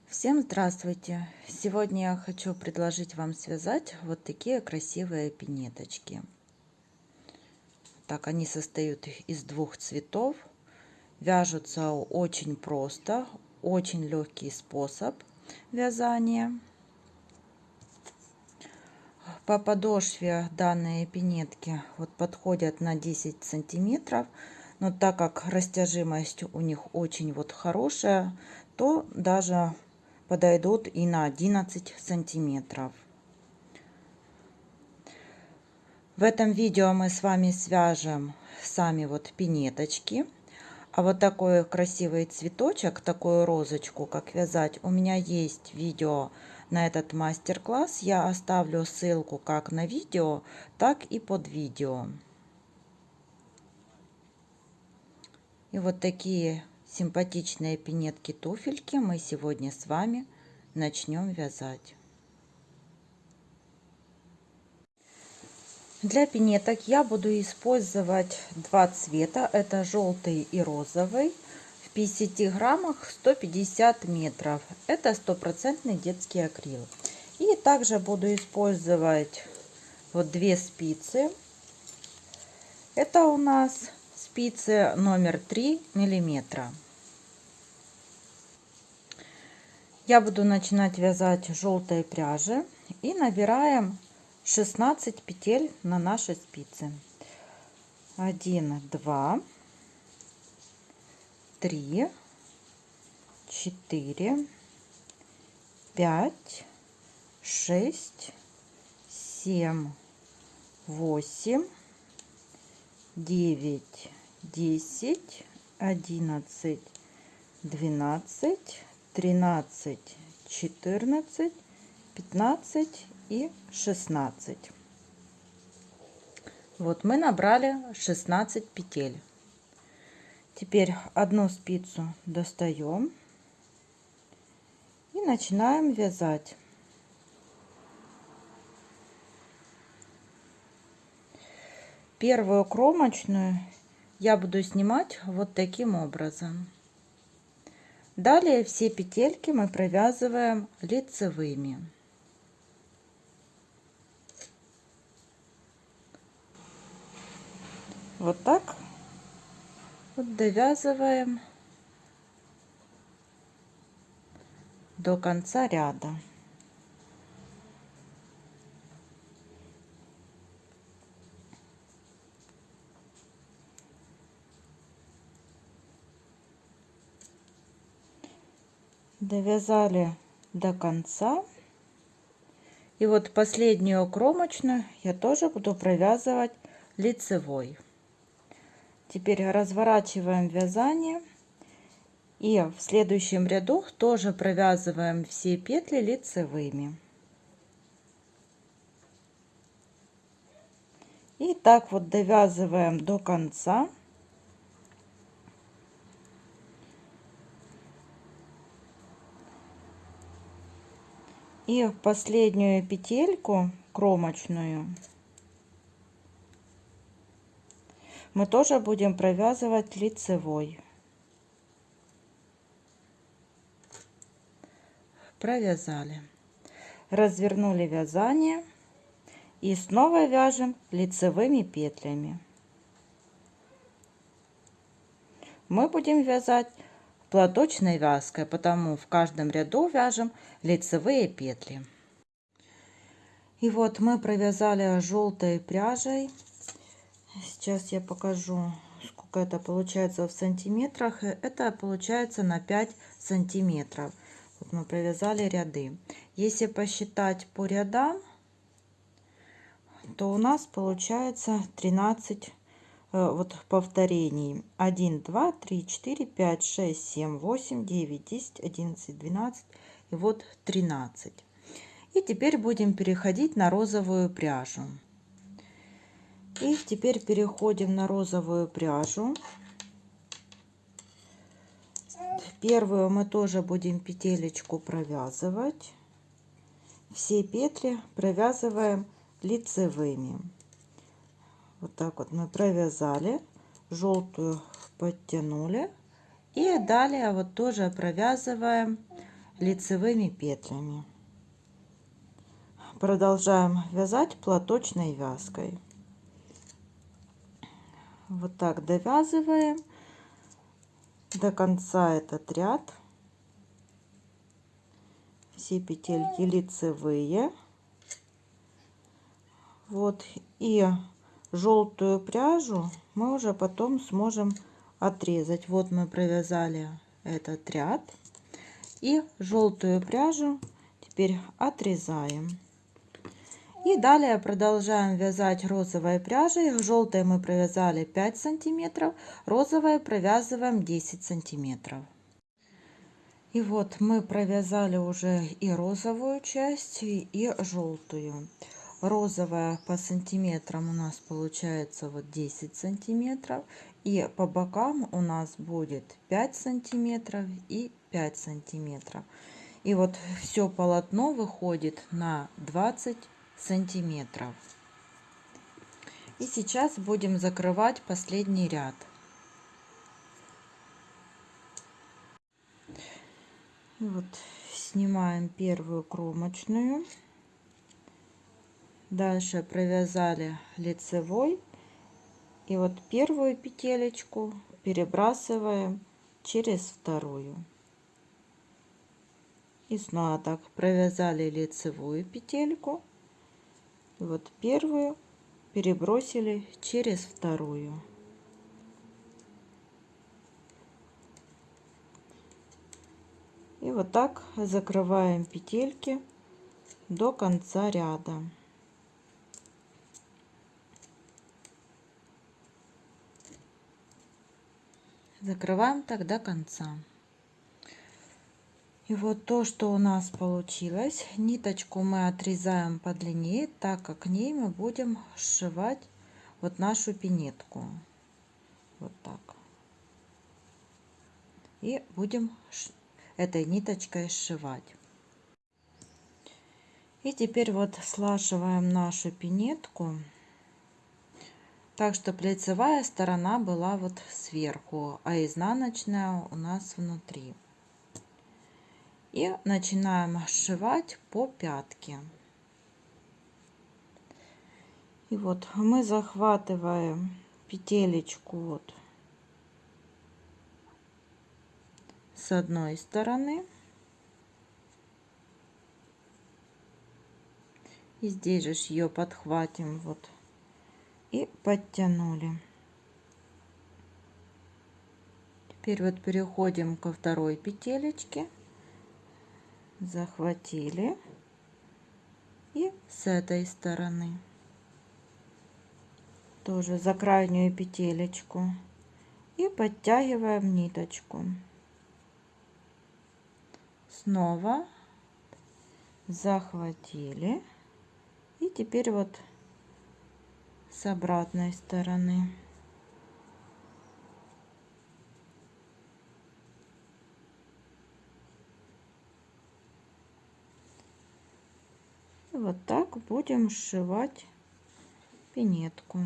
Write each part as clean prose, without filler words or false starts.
Всем здравствуйте! Сегодня я хочу предложить вам связать вот такие красивые пинеточки. Так, они состоят из двух цветов, вяжутся очень просто, очень легкий способ вязания. По подошве данные пинетки подходят на 10 сантиметров, но так как растяжимость у них очень хорошая, то даже подойдут и на 11 сантиметров. В этом видео мы с вами свяжем сами пинеточки. А вот такой красивый цветочек, такую розочку, как вязать, у меня есть видео на этот мастер-класс. Я оставлю ссылку как на видео, так и под видео. И вот такие симпатичные пинетки-туфельки мы сегодня с вами начнем вязать. Для пинеток я буду использовать два цвета. Это желтый и розовый. В 50 граммах 150 метров. Это стопроцентный детский акрил. И также буду использовать две спицы. Это у нас спицы номер 3 миллиметра. Я буду начинать вязать желтой пряжи и набираем 16 петель на нашей спице. 1, 2, 3, 4, 5, 6, 7, 8, 9, 10, 11, 12, 13, 14, 15 и 16. Вот мы набрали 16 петель. Теперь одну спицу достаем и начинаем вязать. Первую кромочную я буду снимать вот таким образом. Далее все петельки мы провязываем лицевыми. Вот так довязываем до конца ряда. Довязали до конца. И вот последнюю кромочную я тоже буду провязывать лицевой. Теперь разворачиваем вязание и в следующем ряду тоже провязываем все петли лицевыми. И так довязываем до конца. И в последнюю петельку кромочную мы тоже будем провязывать лицевой. Провязали, развернули вязание и снова вяжем лицевыми петлями. Мы будем вязать платочной вязкой, потому в каждом ряду вяжем лицевые петли. И вот мы провязали желтой пряжей. Сейчас я покажу, сколько это получается в сантиметрах. Это получается на 5 сантиметров. Вот мы провязали ряды. Если посчитать по рядам, то у нас получается 13 повторений. 1, 2, 3, 4, 5, 6, 7, 8, 9, 10, 11, 12 и 13. И теперь будем переходить на розовую пряжу. И теперь переходим на розовую пряжу. Первую мы тоже будем петелечку провязывать. Все петли провязываем лицевыми. Вот так вот мы провязали, желтую подтянули и далее тоже провязываем лицевыми петлями. Продолжаем вязать платочной вязкой. Вот так довязываем до конца этот ряд. Все петельки лицевые. Вот, и желтую пряжу мы уже потом сможем отрезать. Вот мы провязали этот ряд, и желтую пряжу теперь отрезаем. И далее продолжаем вязать розовой пряжей. Желтой мы провязали 5 сантиметров, розовой провязываем 10 сантиметров. И вот мы провязали уже и розовую часть, и желтую. Розовая по сантиметрам у нас получается вот 10 сантиметров, и по бокам у нас будет 5 сантиметров и 5 сантиметров. И вот все полотно выходит на 20 сантиметров. И сейчас будем закрывать последний ряд. Вот снимаем первую кромочную. Дальше провязали лицевой. И вот первую петелечку перебрасываем через вторую. И снова так провязали лицевую петельку. И вот первую перебросили через вторую. И вот так закрываем петельки до конца ряда. Закрываем так до конца. И вот то, что у нас получилось, ниточку мы отрезаем подлиннее, так как к ней мы будем сшивать вот нашу пинетку. Вот так. И будем этой ниточкой сшивать. И теперь вот слаживаем нашу пинетку так, чтобы лицевая сторона была вот сверху, а изнаночная у нас внутри. И начинаем сшивать по пятке. И вот мы захватываем петелечку вот с одной стороны. И здесь же ее подхватим вот и подтянули. Теперь вот переходим ко второй петелечке, захватили, и с этой стороны тоже за крайнюю петелечку и подтягиваем ниточку. Снова захватили, и теперь вот с обратной стороны. И вот так будем сшивать пинетку.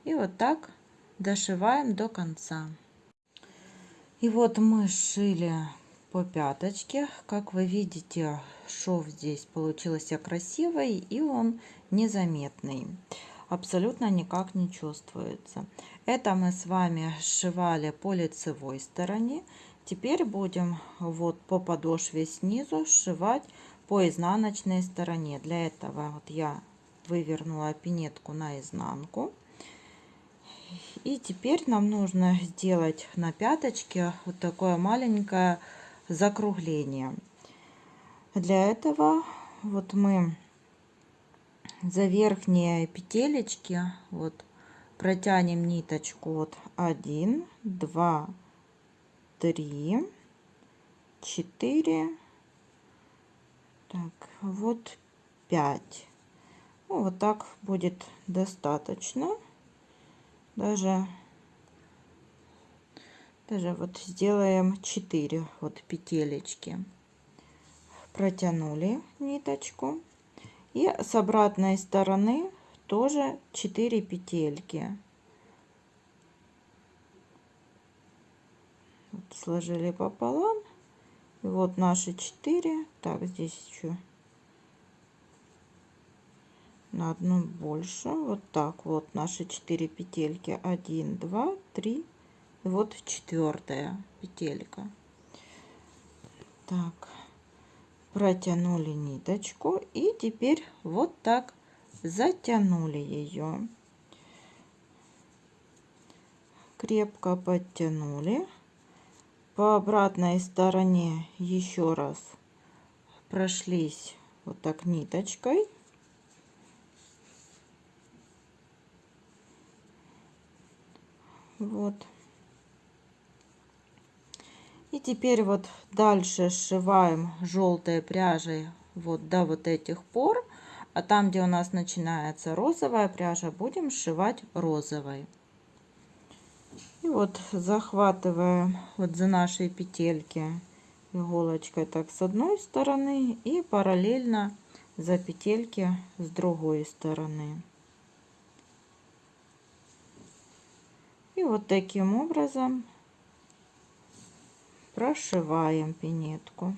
И вот так дошиваем до конца. И вот мы сшили по пяточке. Как вы видите, шов здесь получился красивый, и он незаметный. Абсолютно никак не чувствуется. Это мы с вами сшивали по лицевой стороне. Теперь будем вот по подошве снизу сшивать по изнаночной стороне. Для этого вот я вывернула пинетку наизнанку. И теперь нам нужно сделать на пяточке вот такое маленькое закругление. Для этого вот мы за верхние петелечки вот протянем ниточку вот 1, 2, 3, 4, так, вот 5. Ну, вот так будет достаточно. Даже Даже вот сделаем 4 вот петелечки. Протянули ниточку. И с обратной стороны тоже 4 петельки. Вот сложили пополам. И вот наши 4. Так, здесь еще на одну больше. Вот так вот наши 4 петельки. 1, 2, 3. И вот 4 петелька. Так, протянули ниточку и теперь вот так затянули ее. Крепко подтянули. По обратной стороне еще раз прошлись вот так ниточкой. Вот. И теперь вот дальше сшиваем желтой пряжей вот до вот этих пор, а там, где у нас начинается розовая пряжа, будем сшивать розовой. И вот захватываем вот за наши петельки иголочкой так с одной стороны и параллельно за петельки с другой стороны. И вот таким образом прошиваем пинетку.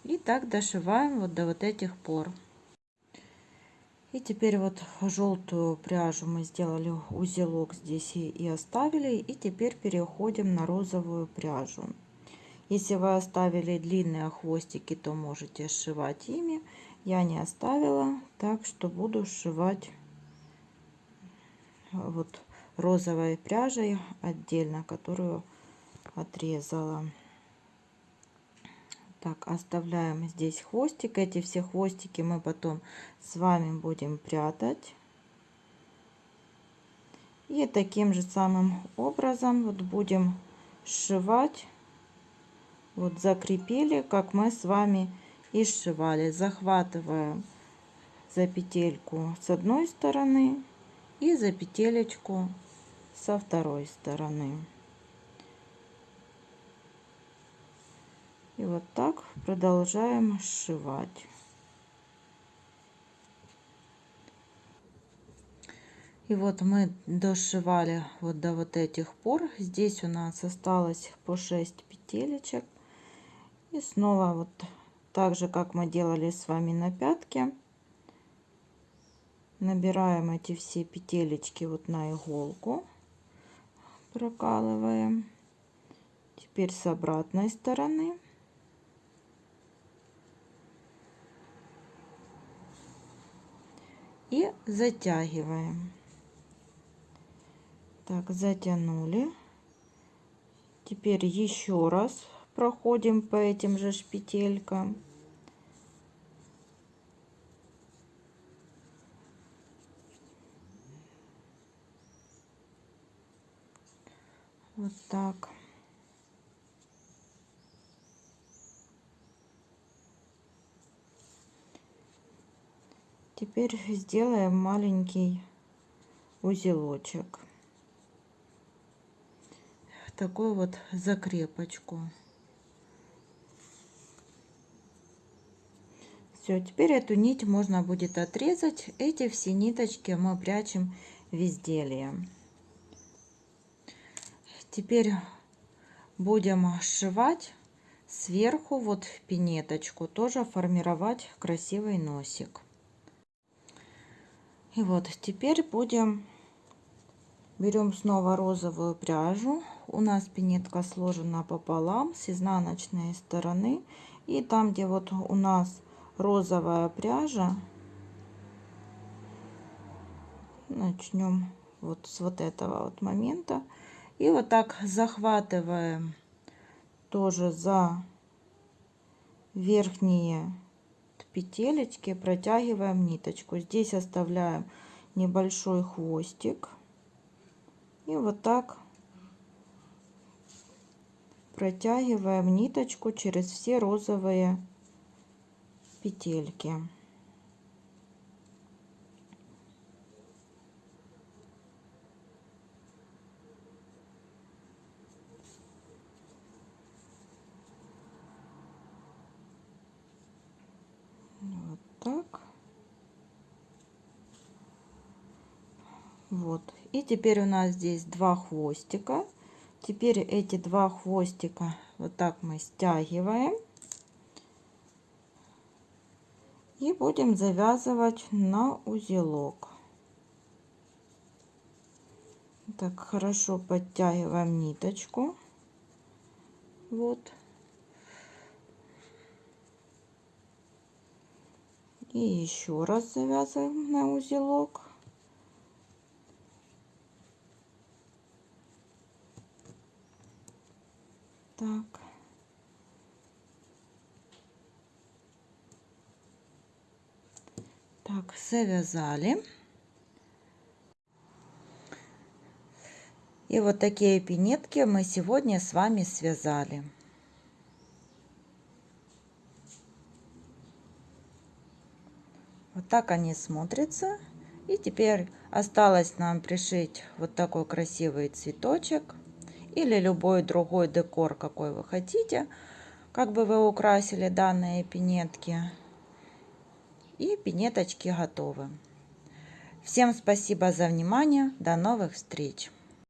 И так дошиваем вот до вот этих пор. И теперь вот желтую пряжу мы сделали узелок здесь и оставили. И теперь переходим на розовую пряжу. Если вы оставили длинные хвостики, то можете сшивать ими. Я не оставила, так что буду сшивать вот розовой пряжей отдельно, которую отрезала. Так, оставляем здесь хвостик. Эти все хвостики мы потом с вами будем прятать. И таким же самым образом вот будем сшивать. Вот закрепили, как мы с вами и сшивали. Захватываем за петельку с одной стороны и за петелечку со второй стороны. И вот так продолжаем сшивать. И вот мы дошивали вот до вот этих пор. Здесь у нас осталось по 6 петелечек. И снова вот так же, как мы делали с вами на пятке, набираем эти все петелечки вот на иголку, прокалываем. Теперь с обратной стороны. И затягиваем. Так, затянули. Теперь еще раз проходим по этим же петелькам. Вот так. Теперь сделаем маленький узелочек. Такую вот закрепочку. Все, теперь эту нить можно будет отрезать. Эти все ниточки мы прячем в изделие. Теперь будем сшивать сверху вот в пинеточку, тоже формировать красивый носик. И вот теперь берем снова розовую пряжу. У нас пинетка сложена пополам с изнаночной стороны. И там, где вот у нас розовая пряжа, начнем вот с вот этого вот момента. И вот так захватываем тоже за верхние петелечки, протягиваем ниточку. Здесь оставляем небольшой хвостик. И вот так протягиваем ниточку через все розовые петельки. Вот. И теперь у нас здесь 2 хвостика. Теперь эти 2 хвостика вот так мы стягиваем. И будем завязывать на узелок. Так, хорошо подтягиваем ниточку. Вот. И еще раз завязываем на узелок. Так. Так, завязали. И вот такие пинетки мы сегодня с вами связали. Вот так они смотрятся. И теперь осталось нам пришить вот такой красивый цветочек или любой другой декор, какой вы хотите, как бы вы украсили данные пинетки. И пинеточки готовы. Всем спасибо за внимание. До новых встреч!